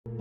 ये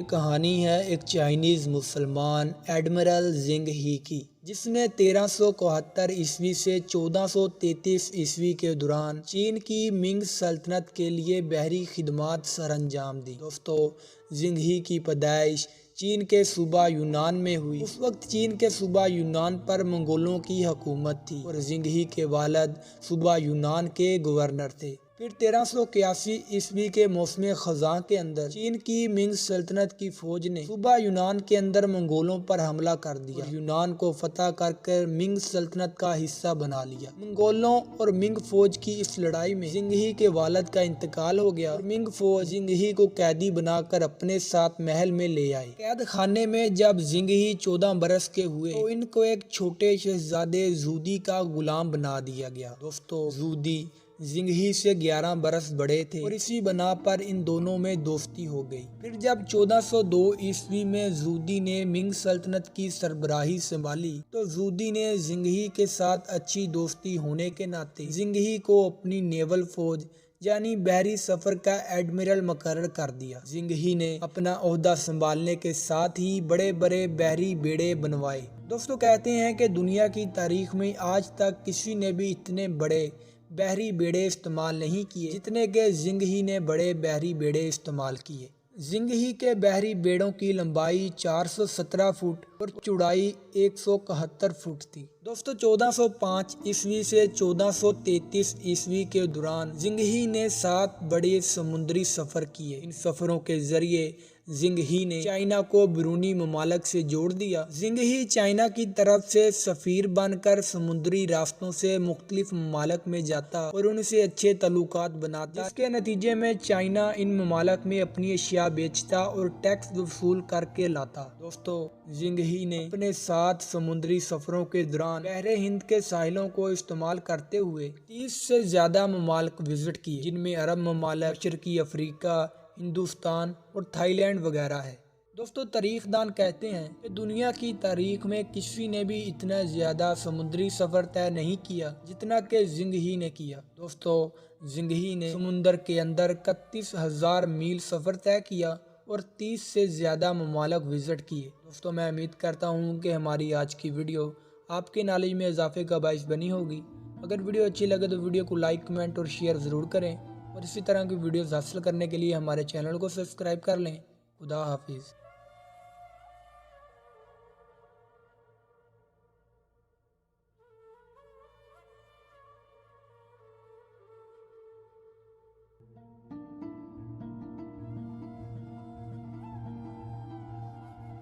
कहानी है एक चाइनीज़ मुसलमान एडमिरल जिंग ही की, जिसने 1371 ईस्वी से 1433 ईस्वी के दौरान चीन की मिंग सल्तनत के लिए बहरी खिदमात सरअंजाम दी। दोस्तों, जिंग ही की पैदाइश चीन के सूबा यूनान में हुई। उस वक्त चीन के सूबा यूनान पर मंगोलों की हुकूमत थी और जिंग ही के वालिद सूबा यूनान के गवर्नर थे। फिर 1381 ईस्वी के मौसम खज़ां के अंदर चीन की मिंग सल्तनत की फौज ने सूबा यूनान के अंदर मंगोलों पर हमला कर दिया और यूनान को फतह कर मिंग सल्तनत का हिस्सा बना लिया। मंगोलों और मिंग फौज की इस लड़ाई में जिंग ही के वालिद का इंतकाल हो गया और मिंग फौज जिंग ही को कैदी बनाकर अपने साथ महल में ले आई। कैद खाने में जब जिंग ही 14 बरस के हुए तो इनको एक छोटे शहजादे जूदी का गुलाम बना दिया गया। दोस्तों, जूदी जिंग ही से 11 बरस बड़े थे और इसी बना पर इन दोनों में दोस्ती हो गई। फिर जब 1402 ईस्वी में जूदी ने मिंग सल्तनत की सरबराही संभाली तो जूदी ने जिंग ही के साथ अच्छी दोस्ती होने के नाते जिंग ही को अपनी नेवल फौज यानी बहरी सफर का एडमिरल मुकर्रर कर दिया। जिंग ही ने अपना ओहदा संभालने के साथ ही बड़े बड़े बहरी बेड़े बनवाए। दोस्तों, कहते हैं कि दुनिया की तारीख में आज तक किसी ने भी इतने बड़े बहरी बेड़े इस्तेमाल नहीं किए जितने के जिंग ही ने बड़े बहरी बेड़े इस्तेमाल किए। जिंग ही के बहरी बेड़ों की लंबाई 417 फुट और चौड़ाई 171 फुट थी। दोस्तों, 1405 ईस्वी से 1433 ईस्वी के दौरान जिंग ही ने 7 बड़े समुद्री सफर किए। इन सफरों के जरिए जिंग ही ने चाइना को बैरूनी ममालिक से जोड़ दिया। जिंग ही चाइना की तरफ से सफीर बनकर समुद्री रास्तों से मुख्तलिफ ममालिक में जाता और उनसे अच्छे ताल्लुकात बनाता, जिसके नतीजे में चाइना इन ममालिक में अपनी अशिया बेचता और टैक्स वसूल करके लाता। दोस्तों, जिंग ही ने अपने 7 समुद्री सफरों के दौरान बहरे हिंद के साहिलों को इस्तेमाल करते हुए 30 से ज्यादा ममालिक विजिट किए, जिनमें अरब ममालिक, मशरकी अफ्रीका, हिंदुस्तान और थाईलैंड वगैरह है। दोस्तों, तारीखदान कहते हैं कि दुनिया की तारीख में किसी ने भी इतना ज्यादा समुद्री सफर तय नहीं किया जितना कि जिंग ही ने किया। दोस्तों, जिंग ही ने समुद्र के अंदर 31,000 मील सफर तय किया और 30 से ज्यादा ममालिक विजिट किए। दोस्तों, मैं उम्मीद करता हूँ कि हमारी आज की वीडियो आपके नॉलेज में इजाफे का बाइस बनी होगी। अगर वीडियो अच्छी लगे तो वीडियो को लाइक, कमेंट और शेयर ज़रूर करें और इसी तरह की वीडियोस हासिल करने के लिए हमारे चैनल को सब्सक्राइब कर लें। खुदा हाफिज़।